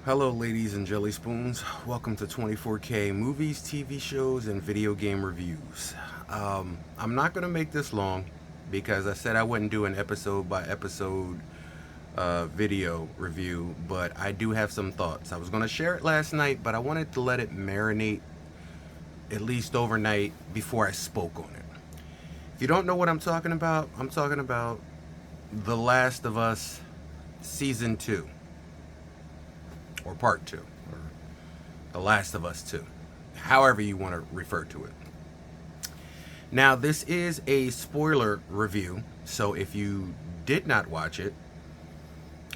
Hello, ladies and jelly spoons. Welcome to 24K movies, TV shows, and video game reviews. I'm not going to make this long because I said I wouldn't do an episode by episode video review, but I do have some thoughts. I was going to share it last night, but I wanted to let it marinate at least overnight before I spoke on it. If you don't know what I'm talking about The Last of Us Season 2, or Part 2, or The Last of Us 2, however you want to refer to it. Now, this is a spoiler review, so if you did not watch it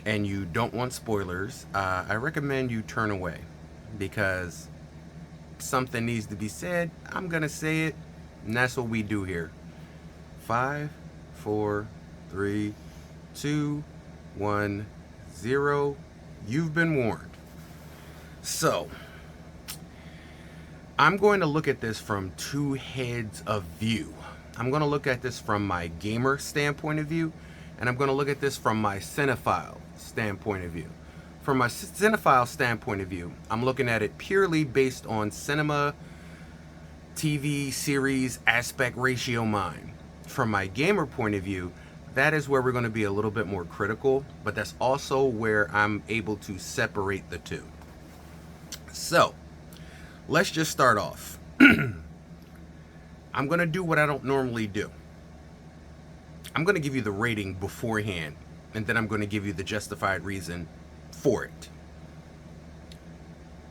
and you don't want spoilers, I recommend you turn away because something needs to be said. I'm going to say it, and that's what we do here. 5, 4, 3, 2, 1, 0. You've been warned. So, I'm going to look at this from two heads of view. I'm going to look at this from my gamer standpoint of view, and I'm going to look at this from my cinephile standpoint of view. From my cinephile standpoint of view, I'm looking at it purely based on cinema, TV, series, aspect ratio mind. From my gamer point of view, that is where we're going to be a little bit more critical, but that's also where I'm able to separate the two. So, let's just start off. I'm going to do what I don't normally do. I'm going to give you the rating beforehand, and then I'm going to give you the justified reason for it.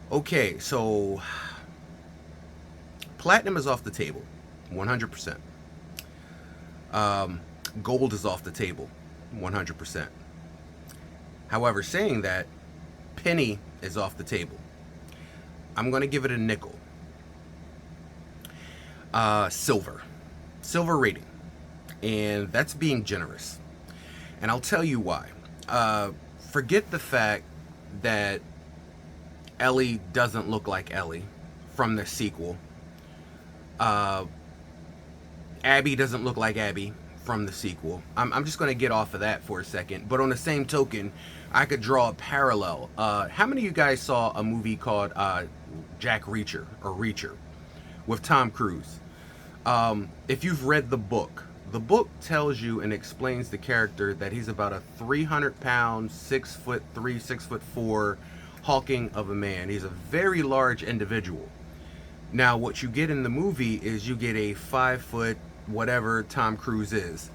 Okay, so platinum is off the table, 100%. Gold is off the table, 100%. However, saying that, penny is off the table. I'm going to give it a nickel. Silver rating. And that's being generous. And I'll tell you why. Forget the fact that Ellie doesn't look like Ellie from the sequel. Abby doesn't look like Abby from the sequel. I'm just going to get off of that for a second. But on the same token, I could draw a parallel. How many of you guys saw a movie called Jack Reacher, or Reacher, with Tom Cruise? If you've read the book tells you and explains the character that he's about a 300-pound, 6'3", 6'4" hulking of a man. He's a very large individual. Now, what you get in the movie is you get a 5 foot whatever Tom Cruise is,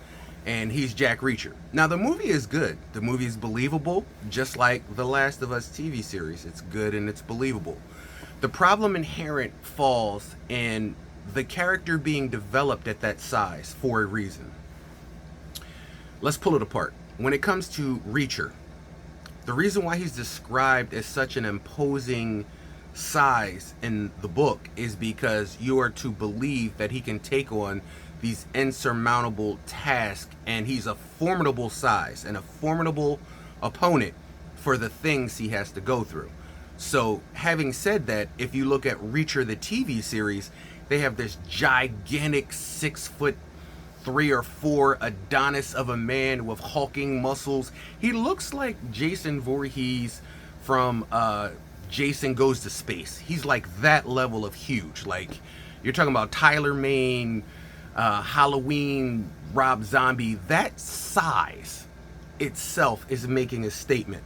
and he's Jack Reacher. Now, the movie is good. The movie is believable, just like The Last of Us TV series. It's good and it's believable. The problem inherent falls in the character being developed at that size for a reason. Let's pull it apart. When it comes to Reacher, the reason why he's described as such an imposing size in the book is because you are to believe that he can take on these insurmountable tasks, and he's a formidable size and a formidable opponent for the things he has to go through. So, having said that, if you look at Reacher the TV series, they have this gigantic 6'3" or 4" Adonis of a man with hulking muscles. He looks like Jason Voorhees from Jason Goes to Space. He's like that level of huge. Like, you're talking about Tyler Mane, Halloween, Rob Zombie. That size itself is making a statement.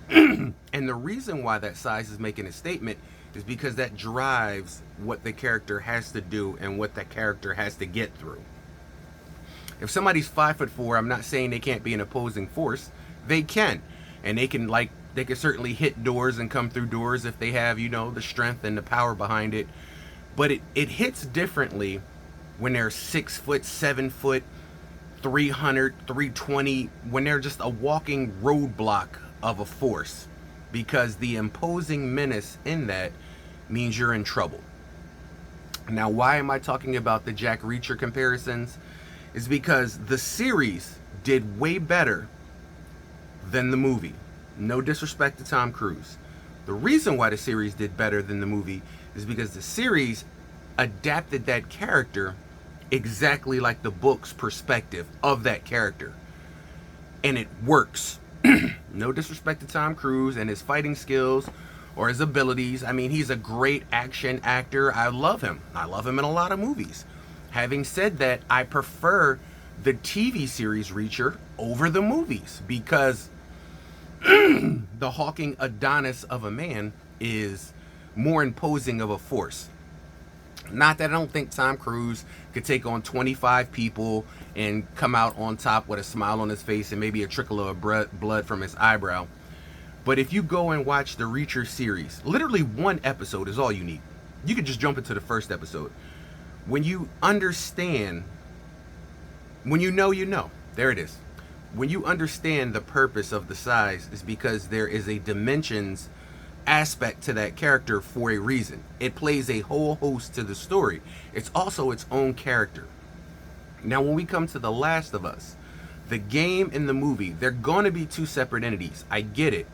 And the reason why that size is making a statement is because that drives what the character has to do and what that character has to get through. If somebody's 5'4", I'm not saying they can't be an opposing force. They can. And they can certainly hit doors and come through doors if they have, the strength and the power behind it. But it hits differently when they're 6 foot, 7 foot, 300, 320, when they're just a walking roadblock of a force. Because the imposing menace in that means you're in trouble. Now, why am I talking about the Jack Reacher comparisons? Is because the series did way better than the movie. No disrespect to Tom Cruise. The reason why the series did better than the movie is because the series adapted that character exactly like the book's perspective of that character. And it works. No disrespect to Tom Cruise and his fighting skills or his abilities. I mean, he's a great action actor. I love him. I love him in a lot of movies. Having said that, I prefer the TV series Reacher over the movies because the hawking Adonis of a man is more imposing of a force. Not that I don't think Tom Cruise could take on 25 people and come out on top with a smile on his face and maybe a trickle of blood from his eyebrow. But if you go and watch the Reacher series, literally one episode is all you need. You could just jump into the first episode. When you understand, when you know, there it is. When you understand the purpose of the size is because there is a dimensions aspect to that character for a reason. It plays a whole host to the story. It's also its own character. Now, when we come to The Last of Us, the game and the movie, they're going to be two separate entities. I get it.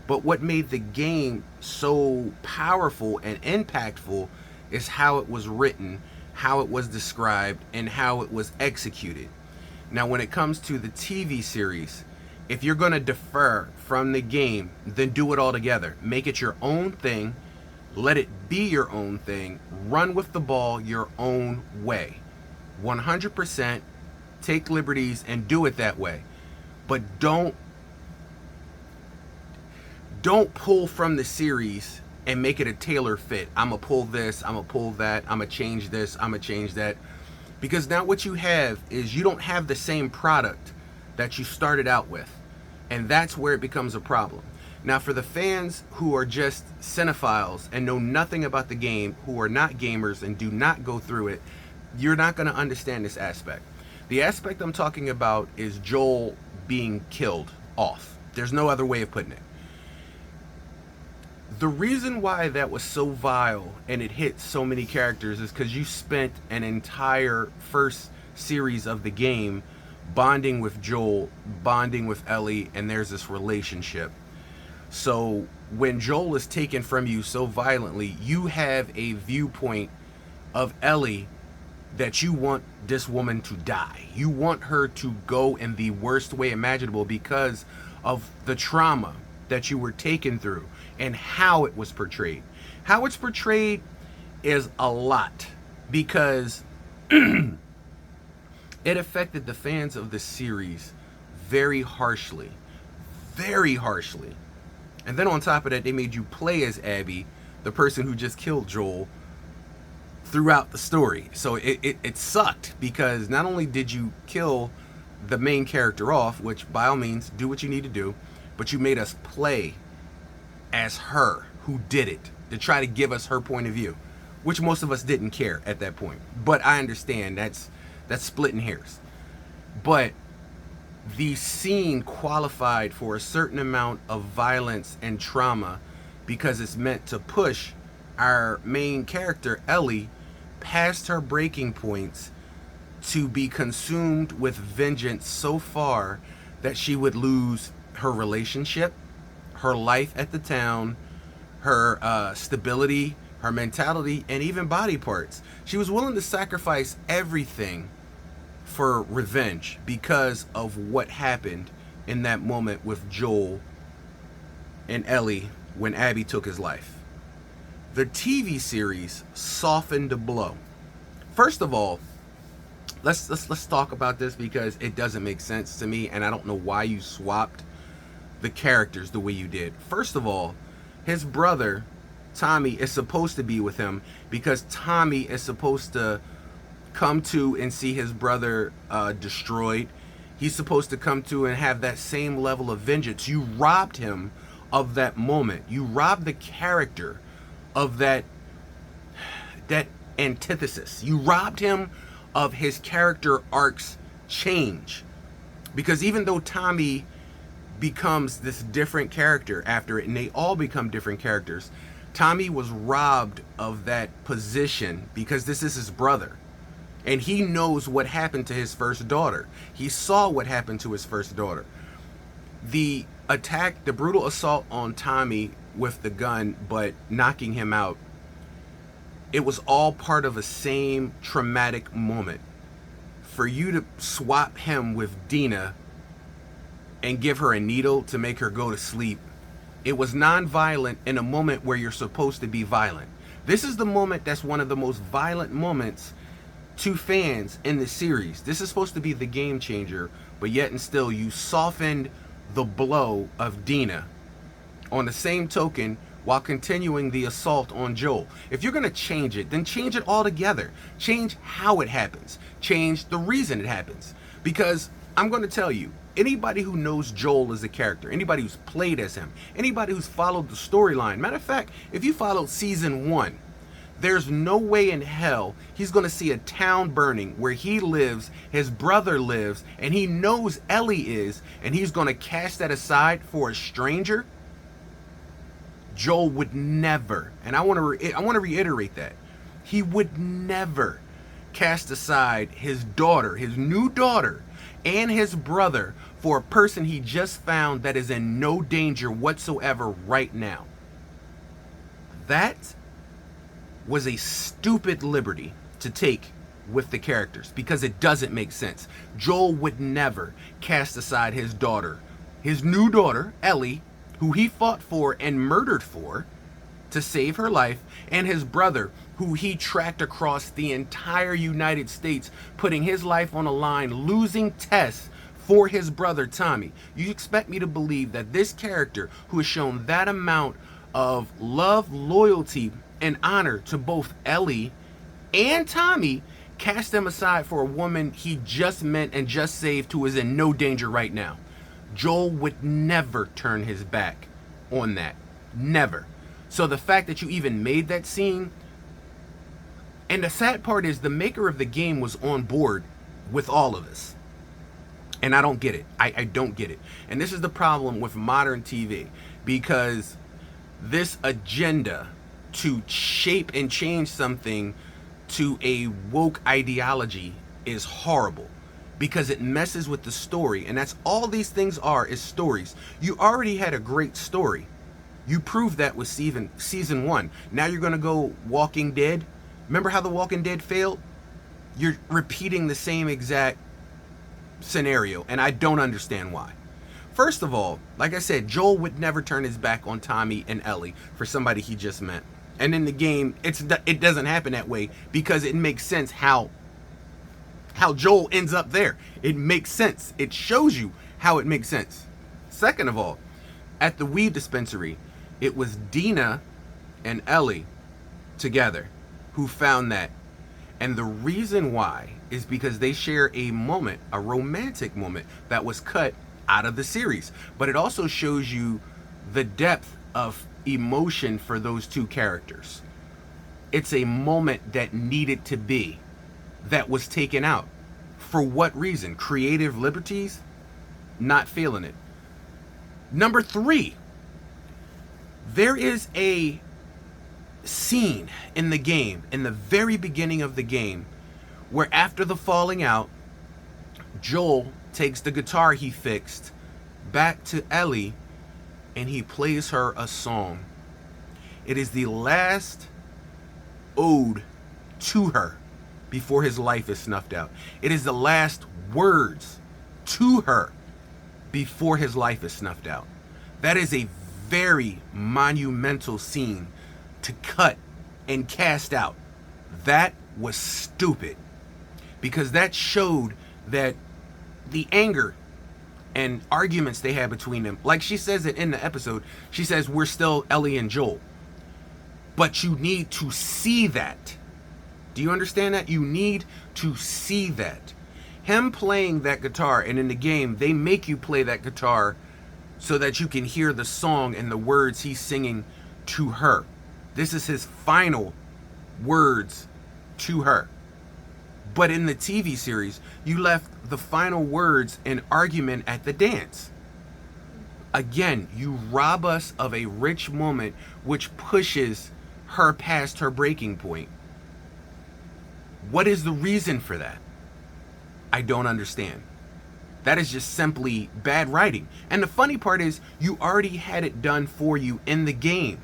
But what made the game so powerful and impactful is how it was written, how it was described, and how it was executed. Now, when it comes to the TV series, if you're going to defer from the game, then do it all together. Make it your own thing. Let it be your own thing. Run with the ball your own way. 100% take liberties and do it that way. But don't pull from the series and make it a tailor fit. I'm going to pull this, I'm going to pull that, I'm going to change this, I'm going to change that. Because now what you have is you don't have the same product that you started out with. And that's where it becomes a problem. Now, for the fans who are just cinephiles and know nothing about the game, who are not gamers and do not go through it, you're not going to understand this aspect. The aspect I'm talking about is Joel being killed off. There's no other way of putting it. The reason why that was so vile and it hit so many characters is because you spent an entire first series of the game bonding with Joel, bonding with Ellie, and there's this relationship. So when Joel is taken from you so violently, you have a viewpoint of Ellie that you want this woman to die. You want her to go in the worst way imaginable because of the trauma that you were taken through and how it was portrayed. How it's portrayed is a lot because it affected the fans of the series very harshly. Very harshly. And then on top of that, they made you play as Abby, the person who just killed Joel, throughout the story. So it sucked because not only did you kill the main character off, which by all means, do what you need to do, but you made us play as her who did it to try to give us her point of view, which most of us didn't care at that point. But I understand that's splitting hairs. But the scene qualified for a certain amount of violence and trauma because it's meant to push our main character, Ellie, past her breaking points to be consumed with vengeance so far that she would lose her relationship, her life at the town, her stability, her mentality, and even body parts. She was willing to sacrifice everything for revenge because of what happened in that moment with Joel and Ellie when Abby took his life. The TV series softened the blow. First of all, let's talk about this because it doesn't make sense to me, and I don't know why you swapped the characters the way you did. First of all, his brother Tommy is supposed to be with him because Tommy is supposed to come to and see his brother destroyed. He's supposed to come to and have that same level of vengeance. You robbed him of that moment. You robbed the character of that antithesis. You robbed him of his character arc's change. Because even though Tommy becomes this different character after it, and they all become different characters, Tommy was robbed of that position because this is his brother. And he knows what happened to his first daughter. He saw what happened to his first daughter. The attack, the brutal assault on Tommy with the gun, but knocking him out, it was all part of a same traumatic moment. For you to swap him with Dina and give her a needle to make her go to sleep. It was non-violent in a moment where you're supposed to be violent. This is the moment that's one of the most violent moments to fans in the series. This is supposed to be the game changer, but yet and still you softened the blow of Dina on the same token while continuing the assault on Joel. If you're going to change it, then change it altogether. Change how it happens. Change the reason it happens. Because I'm going to tell you, anybody who knows Joel as a character, anybody who's played as him, anybody who's followed the storyline, matter of fact, if you followed season 1, there's no way in hell he's going to see a town burning where he lives, his brother lives, and he knows Ellie is, and he's going to cast that aside for a stranger. Joel would never, and I want to reiterate that, he would never cast aside his daughter, his new daughter, and his brother for a person he just found that is in no danger whatsoever right now. That was a stupid liberty to take with the characters because it doesn't make sense. Joel would never cast aside his daughter, his new daughter, Ellie, who he fought for and murdered for to save her life, and his brother, who he tracked across the entire United States, putting his life on the line, losing tests for his brother Tommy. You expect me to believe that this character, who has shown that amount of love, loyalty, and honor to both Ellie and Tommy, cast them aside for a woman he just met and just saved, who is in no danger right now? Joel would never turn his back on that. Never. So the fact that you even made that scene, and the sad part is the maker of the game was on board with all of this. And I don't get it. I don't get it. And this is the problem with modern TV, because this agenda to shape and change something to a woke ideology is horrible, because it messes with the story. And that's all these things are, is stories. You already had a great story. You proved that with season 1. Now you're going to go Walking Dead. Remember how The Walking Dead failed? You're repeating the same exact scenario, and I don't understand why. First of all, like I said, Joel would never turn his back on Tommy and Ellie for somebody he just met. And in the game, it doesn't happen that way, because it makes sense how Joel ends up there. It makes sense. It shows you how it makes sense. Second of all, at the weed dispensary, it was Dina and Ellie together who found that. And the reason why is because they share a moment, a romantic moment, that was cut out of the series. But it also shows you the depth of emotion for those two characters. It's a moment that needed to be, that was taken out. For what reason? Creative liberties? Not feeling it. Number 3, there is a scene in the game, in the very beginning of the game, where after the falling out, Joel takes the guitar he fixed back to Ellie and he plays her a song. It is the last ode to her before his life is snuffed out. It is the last words to her before his life is snuffed out. That is a very monumental scene to cut and cast out. That was stupid, because that showed that the anger and arguments they had between them, like she says it in the episode, she says, we're still Ellie and Joel. But you need to see that. Do you understand that? You need to see that. Him playing that guitar, and in the game, they make you play that guitar so that you can hear the song and the words he's singing to her. This is his final words to her. But in the TV series, you left the final words in argument at the dance. Again, you rob us of a rich moment which pushes her past her breaking point. What is the reason for that? I don't understand. That is just simply bad writing. And the funny part is, you already had it done for you in the game.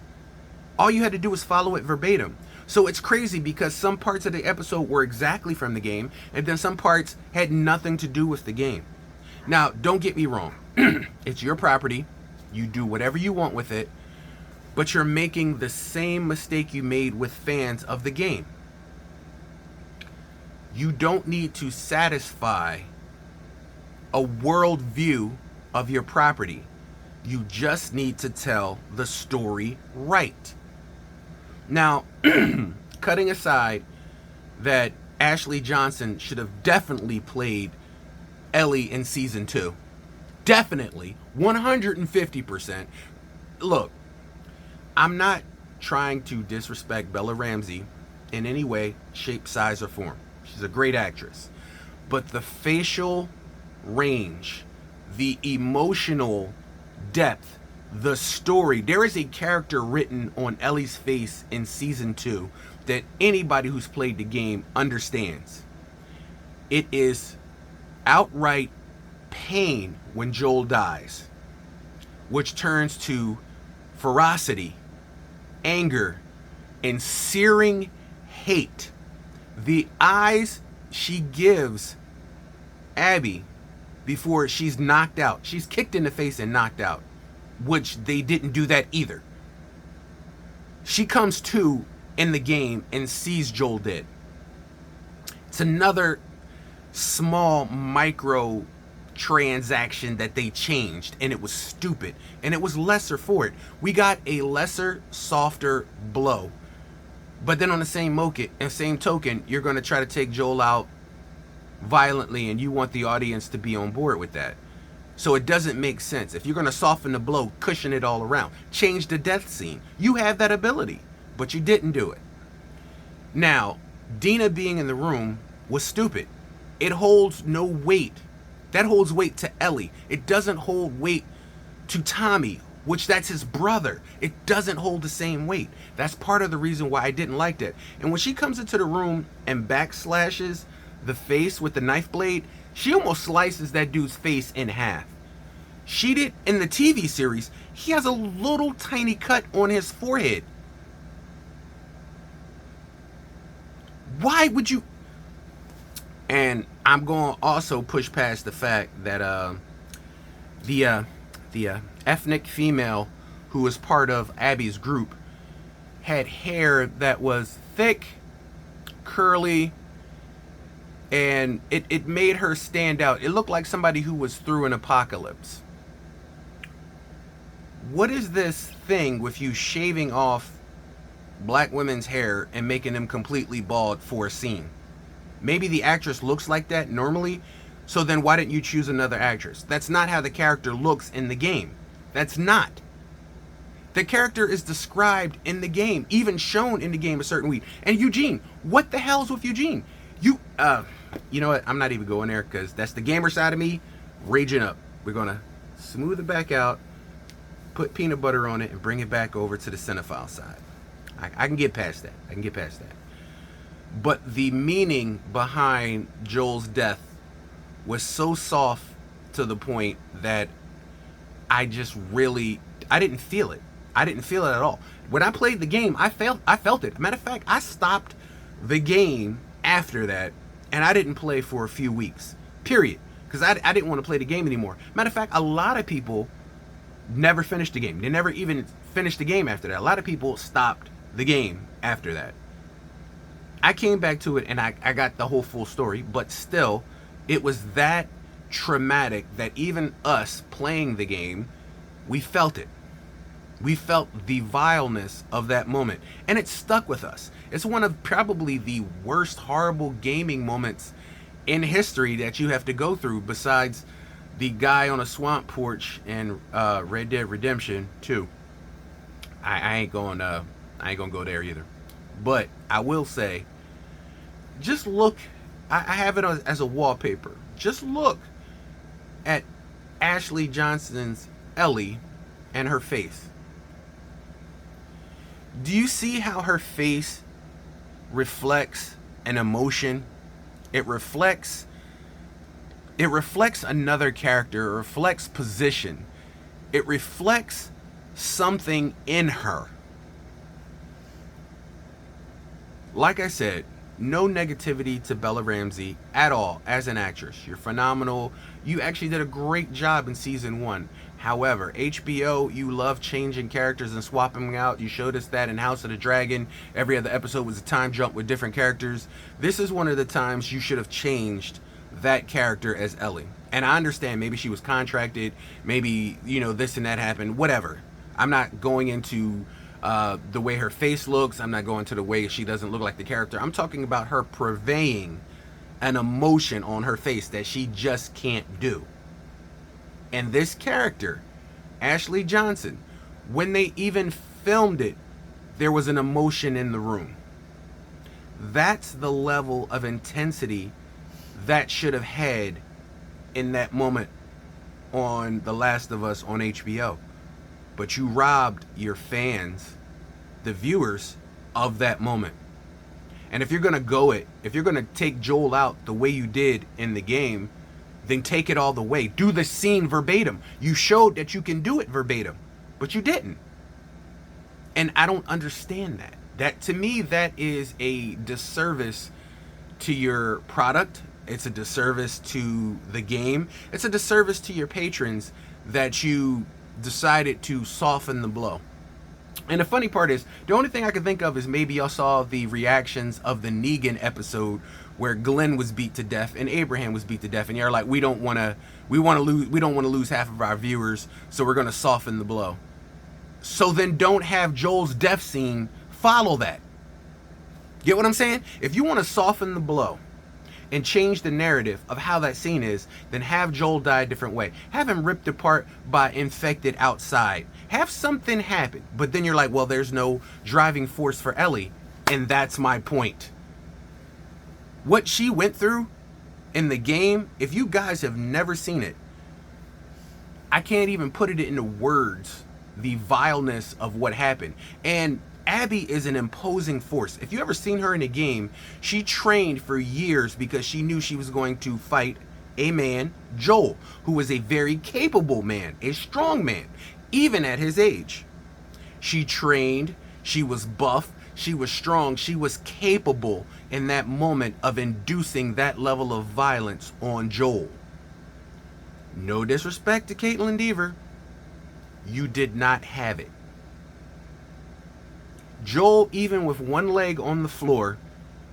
All you had to do was follow it verbatim. So it's crazy, because some parts of the episode were exactly from the game, and then some parts had nothing to do with the game. Now, don't get me wrong. It's your property. You do whatever you want with it, but you're making the same mistake you made with fans of the game. You don't need to satisfy a world view of your property. You just need to tell the story right. Now, cutting aside that Ashley Johnson should have definitely played Ellie in season 2. Definitely. 150%. Look, I'm not trying to disrespect Bella Ramsey in any way, shape, size, or form. She's a great actress. But the facial range, the emotional depth, the story. There is a character written on Ellie's face in season 2 that anybody who's played the game understands. It is outright pain when Joel dies, which turns to ferocity, anger, and searing hate. The eyes she gives Abby before she's knocked out. She's kicked in the face and knocked out, which they didn't do that either. She comes to in the game and sees Joel dead. It's another small micro transaction that they changed, and it was stupid, and it was lesser for it. We got a lesser, softer blow. But then on the same token, you're going to try to take Joel out violently, and you want the audience to be on board with that. So it doesn't make sense. If you're going to soften the blow, cushion it all around. Change the death scene. You have that ability, but you didn't do it. Now, Dina being in the room was stupid. It holds no weight. That holds weight to Ellie. It doesn't hold weight to Tommy, which that's his brother. It doesn't hold the same weight. That's part of the reason why I didn't like that. And when she comes into the room and backslashes the face with the knife blade, she almost slices that dude's face in half. She did in the TV series. He has a little tiny cut on his forehead. Why would you? And I'm going to also push past the fact that the ethnic female who was part of Abby's group had hair that was thick, curly, and it made her stand out. It looked like somebody who was through an apocalypse. What is this thing with you shaving off black women's hair and making them completely bald for a scene? Maybe the actress looks like that normally, so then why didn't you choose another actress? That's not how the character looks in the game. That's not. The character is described in the game, even shown in the game a certain way. And Eugene, what the hell's with Eugene? You know what? I'm not even going there because that's the gamer side of me raging up. We're going to smooth it back out, put peanut butter on it, and bring it back over to the cinephile side. I can get past that. But the meaning behind Joel's death was so soft to the point that I didn't feel it. I didn't feel it at all. When I played the game, I felt it. Matter of fact, I stopped the game after that, and I didn't play for a few weeks. Period. Because I didn't want to play the game anymore. Matter of fact, a lot of people never finished the game. They never even finished the game after that. A lot of people stopped the game after that. I came back to it and I got the whole full story, but still, it was that traumatic that even us playing the game, we felt it. We felt the vileness of that moment, and it stuck with us. It's one of probably the worst horrible gaming moments in history that you have to go through, besides the guy on a swamp porch in Red Dead Redemption 2. I ain't gonna go there either. But I will say, just look, I have it as a wallpaper. Just look at Ashley Johnson's Ellie and her face. Do you see how her face reflects an emotion? It reflects another character. It reflects position. It reflects something in her. Like I said, no negativity to Bella Ramsey at all as an actress. You're phenomenal. You actually did a great job in season 1. However, HBO, you love changing characters and swapping them out. You showed us that in House of the Dragon. Every other episode was a time jump with different characters. This is one of the times you should have changed that character as Ellie. And I understand maybe she was contracted, maybe, this and that happened, whatever. I'm not going into the way her face looks. I'm not going to the way she doesn't look like the character. I'm talking about her purveying an emotion on her face that she just can't do. And this character, Ashley Johnson, when they even filmed it, there was an emotion in the room. That's the level of intensity that should have had in that moment on The Last of Us on HBO. But you robbed your fans, the viewers, of that moment. And if you're going to take Joel out the way you did in the game, then take it all the way. Do the scene verbatim. You showed that you can do it verbatim, but you didn't. And I don't understand that. That, to me, that is a disservice to your product. It's a disservice to the game. It's a disservice to your patrons that you decided to soften the blow. And the funny part is, the only thing I can think of is maybe y'all saw the reactions of the Negan episode where Glenn was beat to death and Abraham was beat to death, and you're like, we don't want to lose half of our viewers, so we're going to soften the blow. So then don't have Joel's death scene follow that. Get what I'm saying? If you want to soften the blow and change the narrative of how that scene is, then have Joel die a different way. Have him ripped apart by infected outside. Have something happen. But then you're like, well, there's no driving force for Ellie. And that's my point. What she went through in the game, if you guys have never seen it, I can't even put it into words, the vileness of what happened. And Abby is an imposing force. If you ever seen her in a game, she trained for years because she knew she was going to fight a man, Joel, who was a very capable man, a strong man, even at his age. She trained, she was buff, she was strong, she was capable in that moment of inducing that level of violence on Joel. No disrespect to Caitlin Dever, you did not have it. Joel, even with one leg on the floor,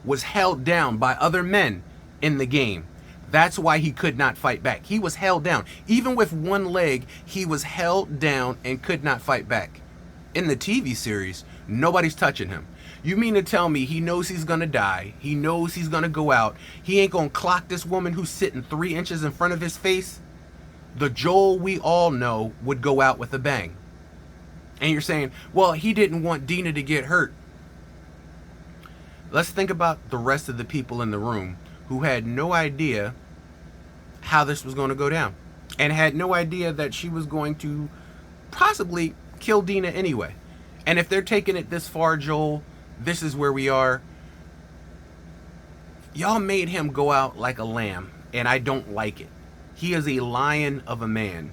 was held down by other men in the game. That's why he could not fight back. He was held down. Even with one leg, he was held down and could not fight back. In the TV series, nobody's touching him. You mean to tell me he knows he's going to die? He knows he's going to go out. He ain't going to clock this woman who's sitting 3 inches in front of his face? The Joel we all know would go out with a bang. And you're saying, well, he didn't want Dina to get hurt. Let's think about the rest of the people in the room who had no idea how this was going to go down. And had no idea that she was going to possibly kill Dina anyway. And if they're taking it this far, Joel, this is where we are. Y'all made him go out like a lamb, and I don't like it. He is a lion of a man.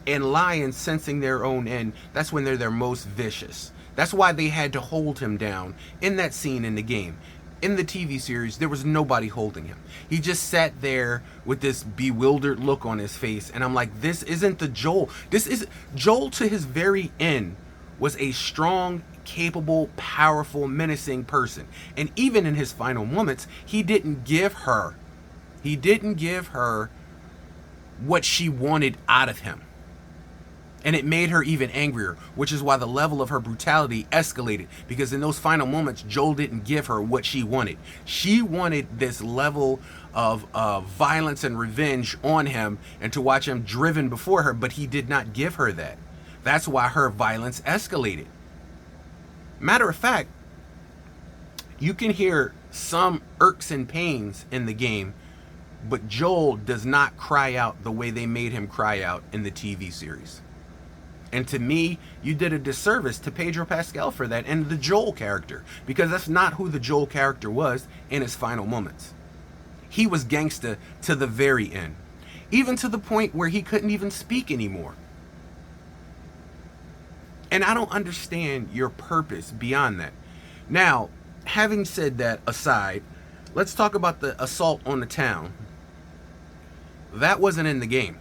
And lions sensing their own end, that's when they're their most vicious. That's why they had to hold him down in that scene in the game. In the TV series, there was nobody holding him. He just sat there with this bewildered look on his face. And I'm like, this isn't the Joel. This is Joel to his very end was a strong, capable, powerful, menacing person. And even in his final moments, he didn't give her what she wanted out of him. And it made her even angrier, which is why the level of her brutality escalated. Because in those final moments, Joel didn't give her what she wanted. She wanted this level of violence and revenge on him and to watch him driven before her, but he did not give her that. That's why her violence escalated. Matter of fact, you can hear some irks and pains in the game, but Joel does not cry out the way they made him cry out in the TV series. And to me, you did a disservice to Pedro Pascal for that and the Joel character, because that's not who the Joel character was in his final moments. He was gangsta to the very end, even to the point where he couldn't even speak anymore. And I don't understand your purpose beyond that. Now, having said that aside, let's talk about the assault on the town. That wasn't in the game.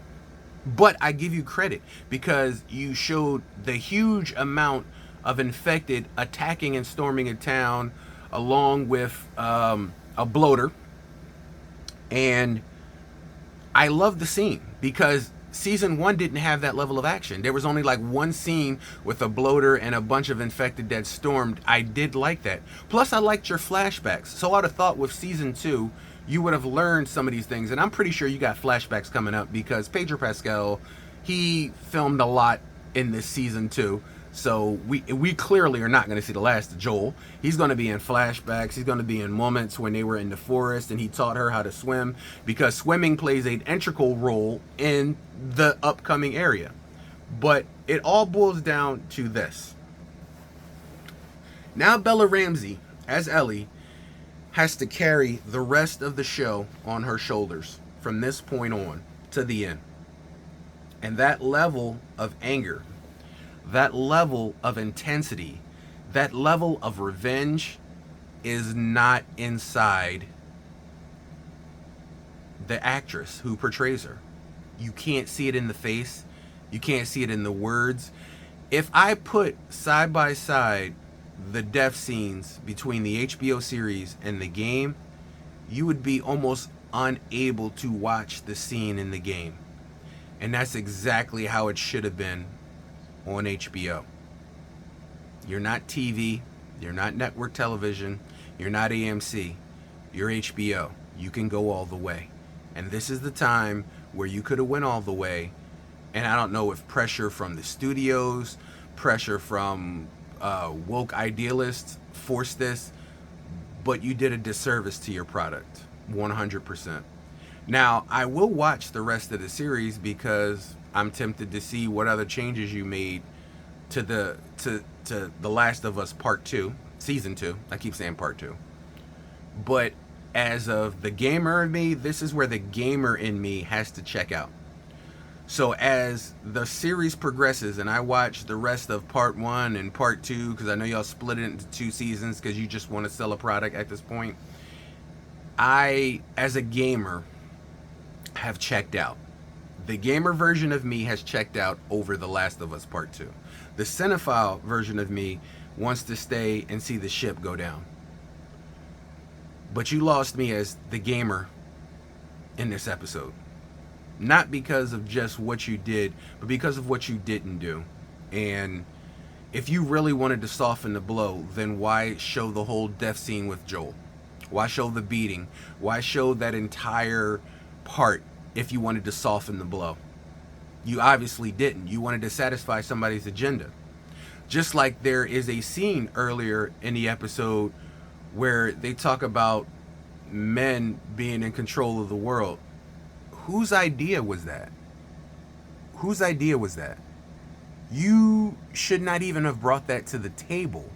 But I give you credit because you showed the huge amount of infected attacking and storming a town along with a bloater. And I love the scene because season one didn't have that level of action. There was only like one scene with a bloater and a bunch of infected that stormed. I did like that. Plus, I liked your flashbacks. So I'd have thought with season two, you would have learned some of these things. And I'm pretty sure you got flashbacks coming up because Pedro Pascal, he filmed a lot in this season too. So we clearly are not going to see the last of Joel. He's going to be in flashbacks. He's going to be in moments when they were in the forest and he taught her how to swim, because swimming plays an integral role in the upcoming area. But it all boils down to this. Now Bella Ramsey, as Ellie, has to carry the rest of the show on her shoulders from this point on to the end. And that level of anger, that level of intensity, that level of revenge is not inside the actress who portrays her. You can't see it in the face. You can't see it in the words. If I put side by side the death scenes between the HBO series and the game, you would be almost unable to watch the scene in the game. And that's exactly how it should have been on HBO. You're not TV, you're not network television, you're not AMC, you're HBO. You can go all the way. And this is the time where you could have went all the way. And I don't know if pressure from the studios, pressure from woke idealists forced this, but you did a disservice to your product, 100%. Now, I will watch the rest of the series because I'm tempted to see what other changes you made to the Last of Us Part 2, Season 2. I keep saying Part 2. But as of the gamer in me, this is where the gamer in me has to check out. So as the series progresses and I watch the rest of Part 1 and Part 2, because I know y'all split it into 2 seasons because you just want to sell a product at this point, I, as a gamer, have checked out. The gamer version of me has checked out over The Last of Us Part 2. The cinephile version of me wants to stay and see the ship go down. But you lost me as the gamer in this episode. Not because of just what you did, but because of what you didn't do. And if you really wanted to soften the blow, then why show the whole death scene with Joel? Why show the beating? Why show that entire part if you wanted to soften the blow? You obviously didn't. You wanted to satisfy somebody's agenda. Just like there is a scene earlier in the episode where they talk about men being in control of the world. Whose idea was that? Whose idea was that? You should not even have brought that to the table.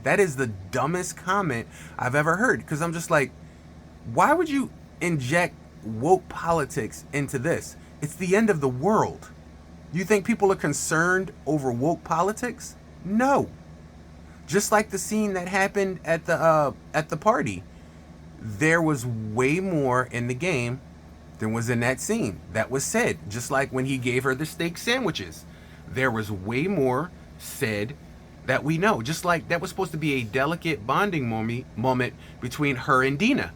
That is the dumbest comment I've ever heard. Because I'm just like, why would you inject woke politics into this? It's the end of the world. You think people are concerned over woke politics? No. Just like the scene that happened at the party. There was way more in the game than was in that scene. That was said. Just like when he gave her the steak sandwiches. There was way more said that we know. Just like that was supposed to be a delicate bonding moment between her and Dina.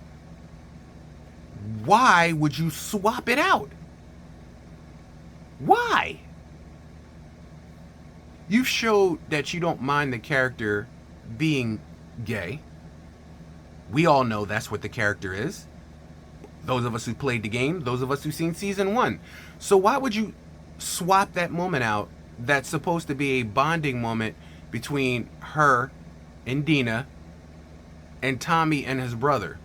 Why would you swap it out? Why? You've showed that you don't mind the character being gay. We all know that's what the character is. Those of us who played the game, those of us who've seen season 1. So why would you swap that moment out that's supposed to be a bonding moment between her and Dina and Tommy and his brother?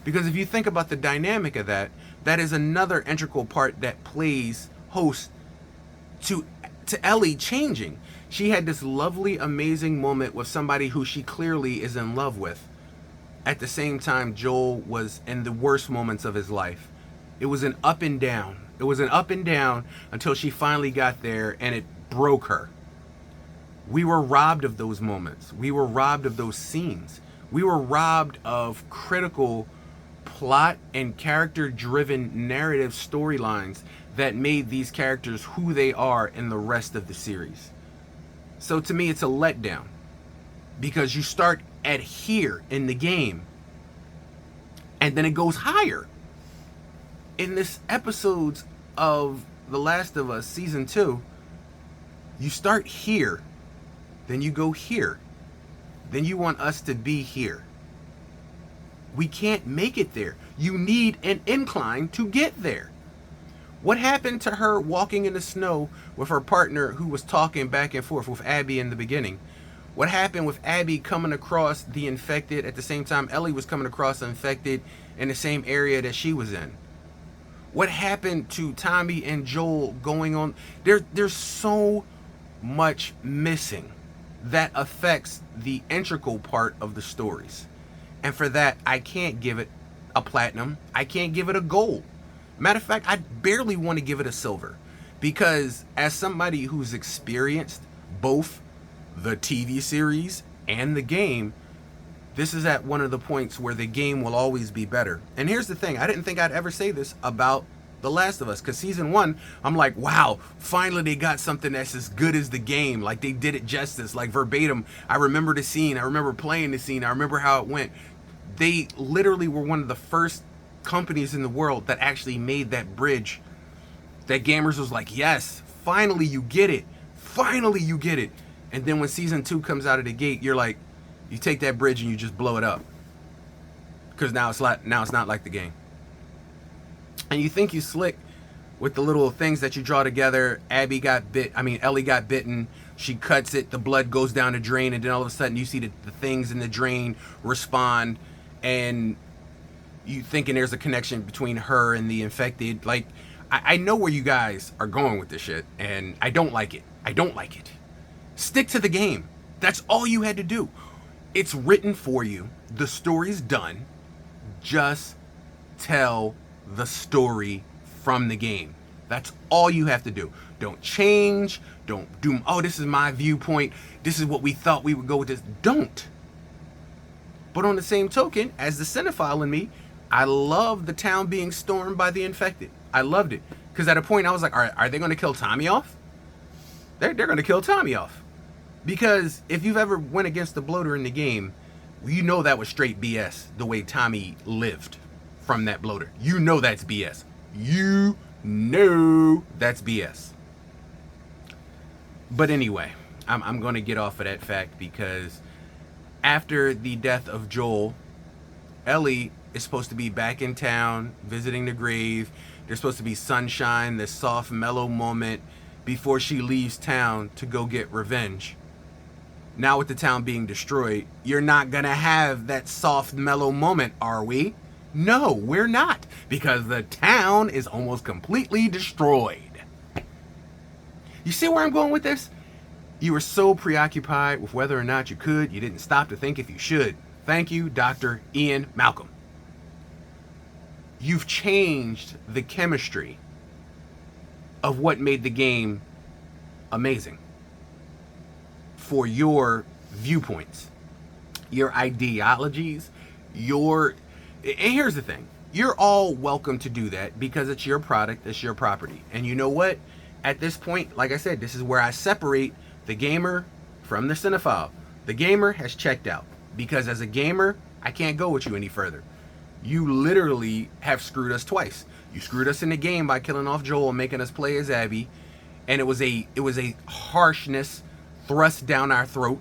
Because if you think about the dynamic of that, that is another integral part that plays host to Ellie changing. She had this lovely, amazing moment with somebody who she clearly is in love with. At the same time, Joel was in the worst moments of his life. It was an up and down. It was an up and down until she finally got there and it broke her. We were robbed of those moments. We were robbed of those scenes. We were robbed of critical plot and character driven narrative storylines that made these characters who they are in the rest of the series. So to me, it's a letdown because you start at here in the game and then it goes higher. In this episodes of The Last of Us season 2, you start here, then you go here, then you want us to be here. We can't make it there. You need an incline to get there. What happened to her walking in the snow with her partner who was talking back and forth with Abby in the beginning? What happened with Abby coming across the infected at the same time Ellie was coming across the infected in the same area that she was in? What happened to Tommy and Joel going on? There's so much missing that affects the integral part of the stories. And for that, I can't give it a platinum. I can't give it a gold. Matter of fact, I barely want to give it a silver. Because as somebody who's experienced both the TV series and the game, this is at one of the points where the game will always be better. And here's the thing. I didn't think I'd ever say this about The Last of Us. Because season 1, I'm like, wow, finally they got something that's as good as the game. Like they did it justice. Like verbatim. I remember the scene. I remember playing the scene. I remember how it went. They literally were one of the first companies in the world that actually made that bridge. That gamers was like, yes, finally you get it. Finally you get it. And then when season 2 comes out of the gate, you're like, you take that bridge and you just blow it up. Because now it's not like the game. And you think you slick with the little things that you draw together. Ellie got bitten. She cuts it. The blood goes down the drain. And then all of a sudden you see the things in the drain respond. And you thinking there's a connection between her and the infected. Like, I know where you guys are going with this shit. And I don't like it. I don't like it. Stick to the game. That's all you had to do. It's written for you. The story's done. Just tell the story from the game. That's all you have to do. Don't change. Don't do, oh, this is my viewpoint. This is what we thought we would go with this. Don't. But on the same token, as the cinephile in me, I love the town being stormed by the infected. I loved it. Because at a point I was like, are they going to kill Tommy off? They're going to kill Tommy off. Because if you've ever went against the bloater in the game, you know that was straight BS, the way Tommy lived from that bloater. You know that's BS. You know that's BS. But anyway, I'm going to get off of that fact because after the death of Joel, Ellie is supposed to be back in town, visiting the grave. There's supposed to be sunshine, this soft, mellow moment before she leaves town to go get revenge. Now with the town being destroyed, you're not going to have that soft, mellow moment, are we? No, we're not. Because the town is almost completely destroyed. You see where I'm going with this? You were so preoccupied with whether or not you could, you didn't stop to think if you should. Thank you, Dr. Ian Malcolm. You've changed the chemistry of what made the game amazing for your viewpoints, your ideologies, and here's the thing. You're all welcome to do that because it's your product, it's your property. And you know what? At this point, like I said, this is where I separate the gamer from the cinephile. The gamer has checked out because as a gamer, I can't go with you any further. You literally have screwed us twice. You screwed us in the game by killing off Joel and making us play as Abby, and it was a harshness thrust down our throat.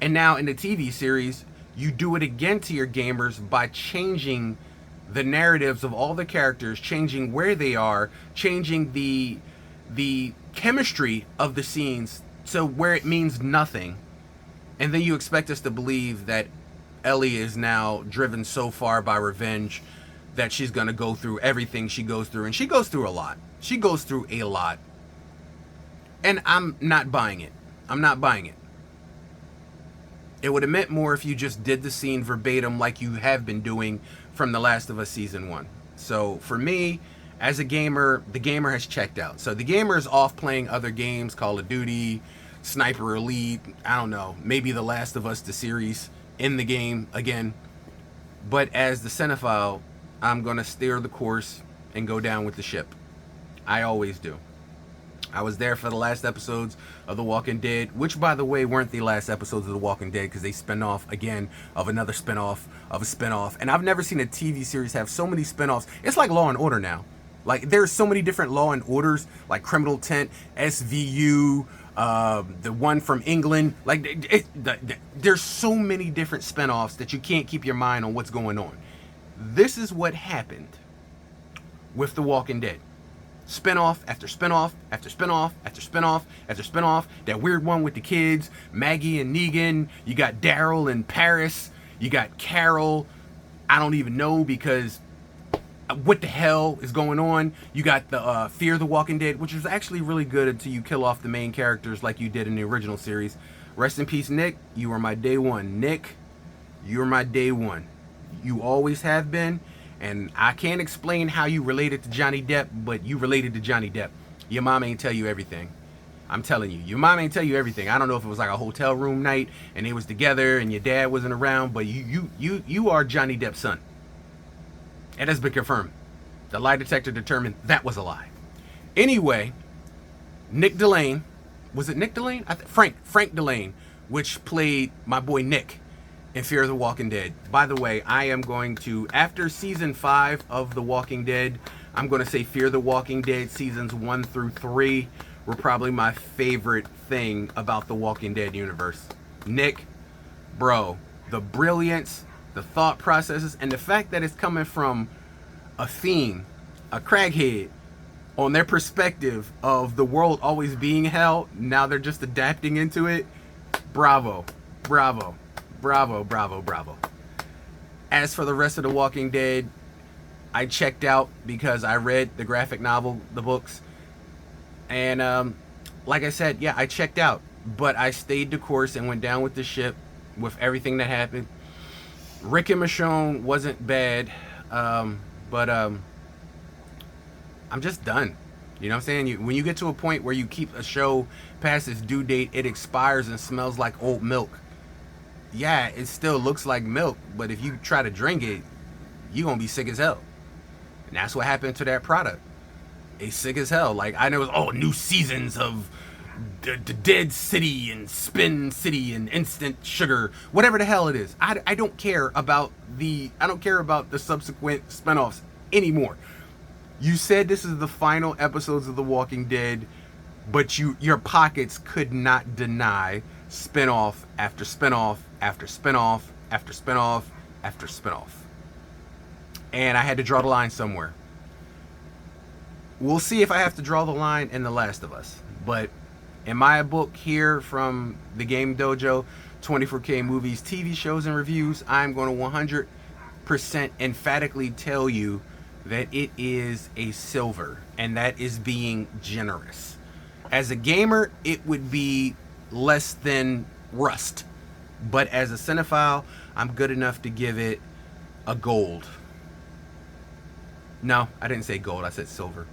And now in the TV series, you do it again to your gamers by changing the narratives of all the characters, changing where they are, changing the chemistry of the scenes to where it means nothing. And then you expect us to believe that Ellie is now driven so far by revenge that she's going to go through everything she goes through. And she goes through a lot. She goes through a lot. And I'm not buying it. I'm not buying it. It would have meant more if you just did the scene verbatim like you have been doing from The Last of Us Season 1. So for me, as a gamer, the gamer has checked out. So the gamer is off playing other games, Call of Duty, Sniper Elite, I don't know, maybe The Last of Us, the series, in the game again. But as the cinephile, I'm going to steer the course and go down with the ship. I always do. I was there for the last episodes of The Walking Dead, which, by the way, weren't the last episodes of The Walking Dead because they spin off again of another spinoff of a spinoff. And I've never seen a TV series have so many spinoffs. It's like Law and Order now. Like, there's so many different Law and Orders, like Criminal Intent, SVU, the one from England. Like, there's so many different spinoffs that you can't keep your mind on what's going on. This is what happened with The Walking Dead. Spinoff after spinoff after spinoff after spinoff after spinoff. That weird one with the kids, Maggie and Negan. You got Daryl and Paris. You got Carol. I don't even know because what the hell is going on? You got the Fear the Walking Dead, which is actually really good until you kill off the main characters like you did in the original series. Rest in peace, Nick. You were my day one. Nick, you were my day one. You always have been. And I can't explain how you related to Johnny Depp, but you related to Johnny Depp. Your mom ain't tell you everything. I'm telling you. Your mom ain't tell you everything. I don't know if it was like a hotel room night and they was together and your dad wasn't around, but you are Johnny Depp's son. It has been confirmed. The lie detector determined that was a lie. Anyway, Nick Delane, was it Nick Delane? Frank Delane, which played my boy Nick in Fear of the Walking Dead. By the way, I am going to, after season 5 of The Walking Dead, I'm going to say Fear the Walking Dead seasons 1 through 3 were probably my favorite thing about the Walking Dead universe. Nick, bro, the brilliance, the thought processes, and the fact that it's coming from a fiend, a crackhead, on their perspective of the world always being hell, now they're just adapting into it. Bravo, bravo. Bravo, bravo, bravo. As for the rest of The Walking Dead, I checked out because I read the graphic novel, the books. And like I said, yeah, I checked out. But I stayed the course and went down with the ship with everything that happened. Rick and Michonne wasn't bad. But I'm just done. You know what I'm saying? When you get to a point where you keep a show past its due date, it expires and smells like old milk. Yeah, it still looks like milk, but if you try to drink it, you're going to be sick as hell. And that's what happened to that product. It's sick as hell. Like, I know it's, new seasons of the Dead City and Spin City and Instant Sugar, whatever the hell it is. I don't care about the subsequent spinoffs anymore. You said this is the final episodes of The Walking Dead, but your pockets could not deny spinoff after spinoff after spinoff after spinoff after spinoff. And I had to draw the line somewhere. We'll see if I have to draw the line in The Last of Us. But in my book here from the Game Dojo, 24K movies, TV shows, and reviews, I'm going to 100% emphatically tell you that it is a silver. And that is being generous. As a gamer, it would be less than rust. But as a cinephile, I'm good enough to give it a gold. No, I didn't say gold. I said silver.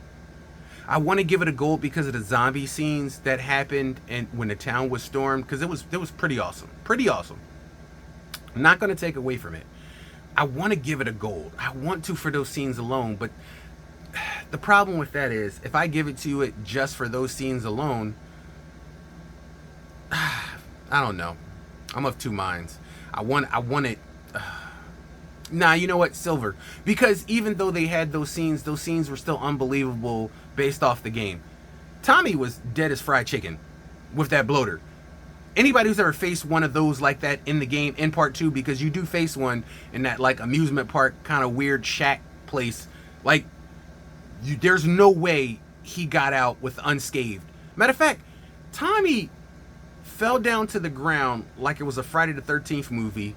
I want to give it a gold because of the zombie scenes that happened and when the town was stormed, because it was pretty awesome. Pretty awesome. I'm not going to take away from it. I want to give it a gold. I want to for those scenes alone, but the problem with that is if I give it to it just for those scenes alone, I don't know. I'm of two minds. I want it. Nah, you know what? Silver. Because even though they had those scenes were still unbelievable based off the game. Tommy was dead as fried chicken with that bloater. Anybody who's ever faced one of those like that in the game in part 2, because you do face one in that like amusement park kind of weird shack place, like there's no way he got out with unscathed. Matter of fact, Tommy fell down to the ground like it was a Friday the 13th movie.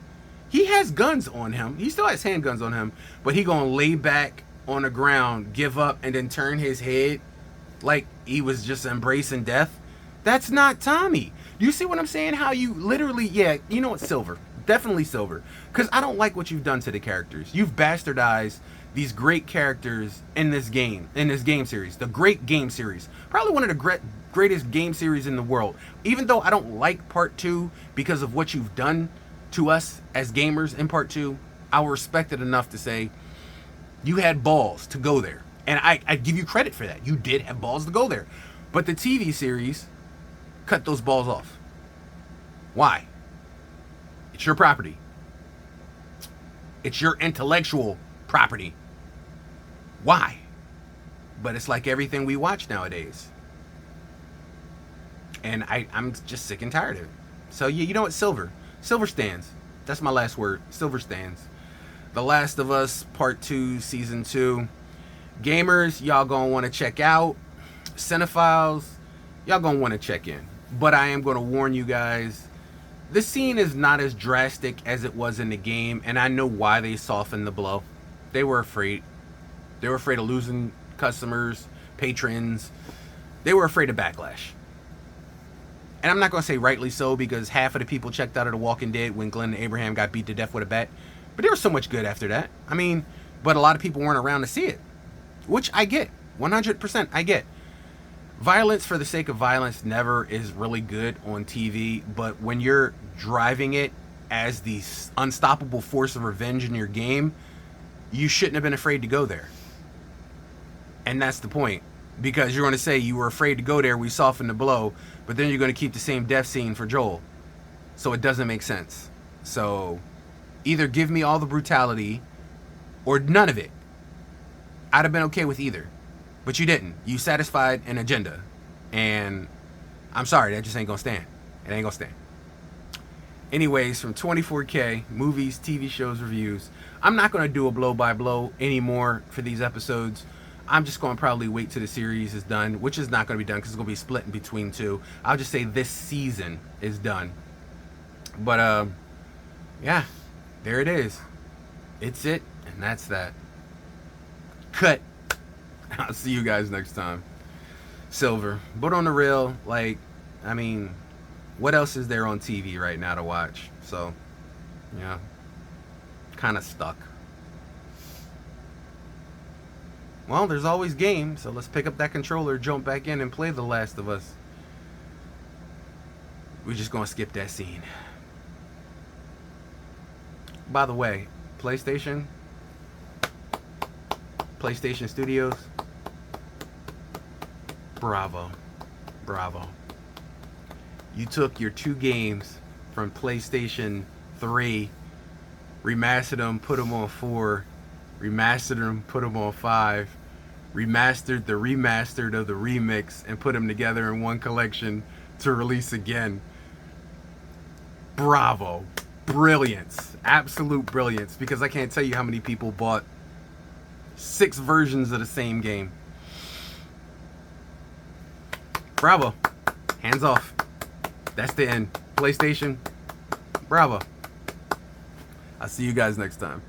He has guns on him. He still has handguns on him, but he gonna lay back on the ground, give up, and then turn his head like he was just embracing death. That's not Tommy. Do you see what I'm saying? How you literally, yeah, you know what, silver. Definitely silver. Because I don't like what you've done to the characters. You've bastardized these great characters in this game series. The great game series. Probably one of the greatest game series in the world. Even though I don't like part 2 because of what you've done to us as gamers in part two, I will respect it enough to say you had balls to go there. And I give you credit for that. You did have balls to go there. But the TV series cut those balls off. Why? It's your property. It's your intellectual property. Why? But it's like everything we watch nowadays. And I'm just sick and tired of it. So you know what? Silver stands. That's my last word. Silver stands. The Last of Us Part 2, Season 2. Gamers, y'all gonna want to check out. Cinephiles, y'all gonna want to check in. But I am gonna warn you guys, this scene is not as drastic as it was in the game, and I know why they softened the blow. They were afraid. They were afraid of losing customers, patrons. They were afraid of backlash. And I'm not gonna say rightly so, because half of the people checked out of The Walking Dead when Glenn and Abraham got beat to death with a bat. But there was so much good after that. I mean, but a lot of people weren't around to see it. Which I get. 100% I get. Violence for the sake of violence never is really good on TV. But when you're driving it as the unstoppable force of revenge in your game, you shouldn't have been afraid to go there. And that's the point. Because you're going to say you were afraid to go there, we softened the blow, but then you're going to keep the same death scene for Joel. So it doesn't make sense. So either give me all the brutality or none of it. I'd have been okay with either. But you didn't. You satisfied an agenda. And I'm sorry, that just ain't gonna stand. It ain't gonna stand. Anyways, from 24K, movies, TV shows, reviews, I'm not gonna do a blow by blow anymore for these episodes. I'm just gonna probably wait till the series is done, which is not gonna be done because it's gonna be split in between two. I'll just say this season is done. But yeah, there it is. It's it, and that's that. Cut. I'll see you guys next time. Silver. But on the real, like, I mean, what else is there on TV right now to watch? So, yeah, kind of stuck. Well, there's always games, so let's pick up that controller, jump back in, and play The Last of Us. We're just gonna skip that scene. By the way, PlayStation Studios, bravo. You took your two games from PlayStation 3, remastered them, put them on 4, remastered them, put them on 5, remastered the remastered of the remix, and put them together in one collection to release again. Bravo. Brilliance. Absolute brilliance. Because I can't tell you how many people bought 6 versions of the same game. Bravo. Hands off. That's the end. PlayStation. Bravo. I'll see you guys next time.